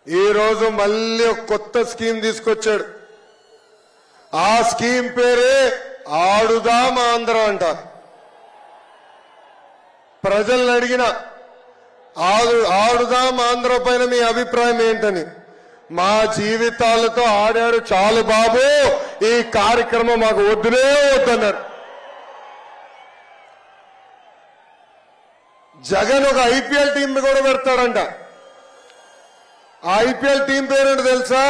ఈ రోజు మళ్ళీ ఒక కొత్త స్కీమ్ తీసుకొచ్చాడు. ఆ స్కీమ్ పేరే ఆడుదాం ఆంధ్ర అంట. ప్రజలను అడిగిన ఆడుదాం ఆంధ్ర పైన మీ అభిప్రాయం ఏంటని. మా జీవితాలతో ఆడాడు, చాలు బాబు, ఈ కార్యక్రమం మాకు వద్దునే వద్దన్నారు. జగన్ ఒక ఐపీఎల్ టీం కూడా పెడతాడంట. ఆ ఐపీఎల్ టీం పేరేంటో తెలుసా?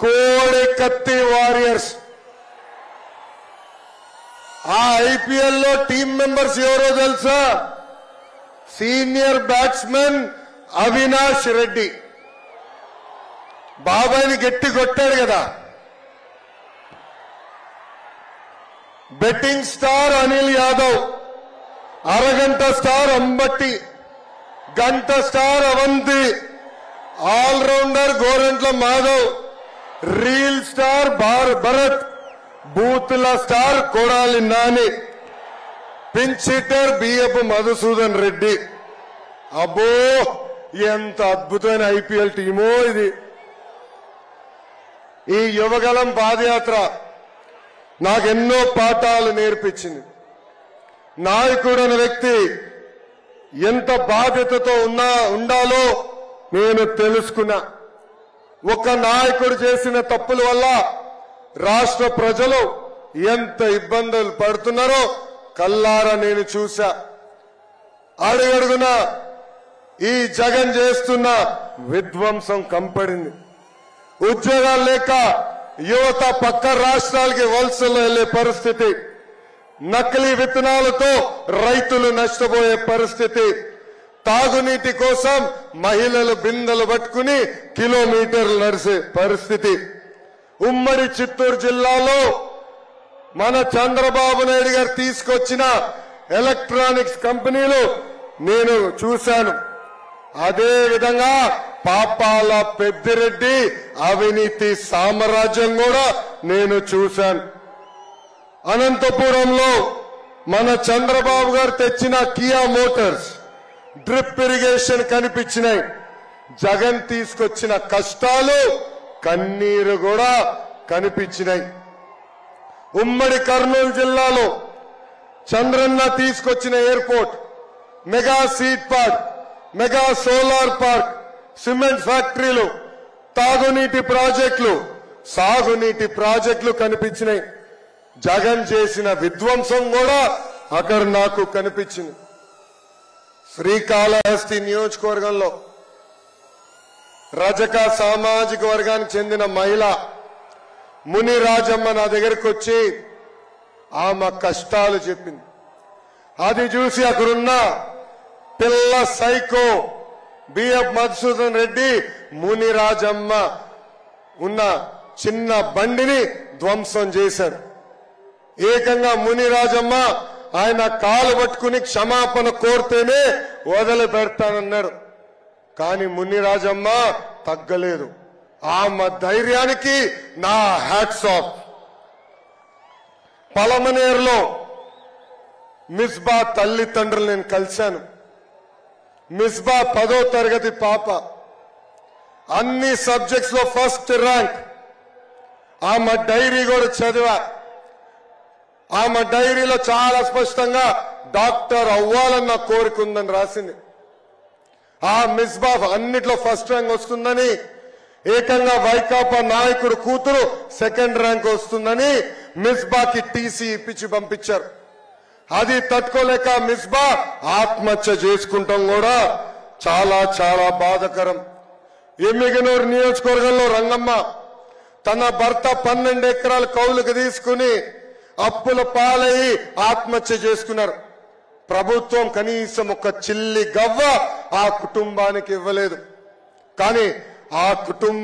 కోడి కత్తి వారియర్స్. ఆ ఐపీఎల్ లో టీం మెంబర్స్ ఎవరో తెలుసా? Senior batsmen Avinash Reddy. బాబాయిని గట్టి కొట్టాడు కదా. బెట్టింగ్ స్టార్ అనిల్ యాదవ్, అరగంట స్టార్ అంబట్టి, గంట star Avanthi, all-rounder Gorantla Madhav, reel star Bharat, బూత్ల star Kodali Nani, pinch hitter BF Madhusudan Reddy. అబ్బో, ఎంత అద్భుతమైన ఐపీఎల్ టీమో ఇది. ఈ యువగలం పాదయాత్ర నాకెన్నో పాఠాలు నేర్పించింది. నాయకుడు అనే వ్యక్తి ఎంత బాధ్యతతో ఉండాలో నేను తెలుసుకున్నా. ఒక నాయకుడు చేసిన తప్పుల వల్ల రాష్ట్ర ప్రజలు ఎంత ఇబ్బందులు పడుతున్నారో కల్లారా నేను చూశా. అడుగడుగునా ఈ జగన్ చేస్తున్న విధ్వంసం కంపడింది. ఉద్యోగాలు లేక యువత పక్క రాష్ట్రాలకి వలసలు వెళ్లే పరిస్థితి, నకిలీ విత్తనాలతో రైతులు నష్టపోయే పరిస్థితి, తాగునీటి కోసం మహిళలు బిందెలు పట్టుకుని కిలోమీటర్లు నడిచే పరిస్థితి. ఉమ్మడి చిత్తూరు జిల్లాలో మన చంద్రబాబు నాయుడు గారు తీసుకొచ్చిన ఎలక్ట్రానిక్స్ కంపెనీలు నేను చూశాను. అదే విధంగా పాపాల పెద్దిరెడ్డి అవినీతి సామ్రాజ్యం కూడా నేను చూశాను. అనంతపురంలో మన చంద్రబాబు గారు తెచ్చిన కియా మోటార్స్ డ్రిప్ ఇరిగేషన్ కనిపించినాయి. జగన్ తీసుకొచ్చిన కష్టాలు, కన్నీరు కూడా కనిపించినాయి. ఉమ్మడి కర్నూలు జిల్లాలో చంద్రన్న తీసుకొచ్చిన airport, mega seed park, mega solar park, cement ఫ్యాక్టరీలు, తాగునీటి ప్రాజెక్టులు, సాగునీటి ప్రాజెక్టులు కనిపించినాయి. జగన్ చేసిన విధ్వంసం కూడా అక్కడ నాకు కనిపించింది. శ్రీకాళహస్తి నియోజకవర్గంలో రజక సామాజిక వర్గానికి చెందిన మహిళ మునిరాజమ్మ నా దగ్గరికి వచ్చి ఆమె కష్టాలు చెప్పింది. అది చూసి అక్కడున్న పిల్ల సైకో బిఎఫ్ మధుసూదన్ రెడ్డి మునిరాజమ్మ ఉన్న చిన్న బండిని ధ్వంసం చేశాడు. ఏకంగా మునిరాజమ్మ ఆయన కాలు పట్టుకుని క్షమాపణ కోరితేనే వదిలిపెడతానన్నాడు. కానీ మునిరాజమ్మ తగ్గలేదు. ఆమె ధైర్యానికి నా హ్యాట్స్ ఆఫ్. పలమనేరులో మిస్బా తల్లిదండ్రులు నేను కలిశాను. మిస్బా 10వ తరగతి పాప, అన్ని సబ్జెక్ట్స్ లో ఫస్ట్ ర్యాంక్. ఆమె డైరీ కూడా చదివా. ఆమె డైరీలో చాలా స్పష్టంగా డాక్టర్ అవ్వాలన్న కోరిక ఉందని రాసింది. ఆ మిస్బా అన్నిట్లో ఫస్ట్ ర్యాంక్ వస్తుందని, ఏకంగా వైకాపా నాయకుడు కూతురు సెకండ్ ర్యాంక్ వస్తుందని మిస్బాకి టీసీ ఇప్పించి పంపించారు. అది తట్టుకోలేక మిస్బా ఆత్మహత్య చేసుకుంటాం కూడా చాలా చాలా బాధాకరం. ఎమ్మిగనూరు నియోజకవర్గంలో రంగమ్మ తన భర్త 12 ఎకరాల కౌలుకు తీసుకుని అప్పుల పాలయ్యి ఆత్మహత్య చేసుకున్నారు. ప్రభుత్వం కనీసం ఒక చిల్లి గవ్వ ఆ కుటుంబానికి ఇవ్వలేదు. కానీ ఆ కుటుంబం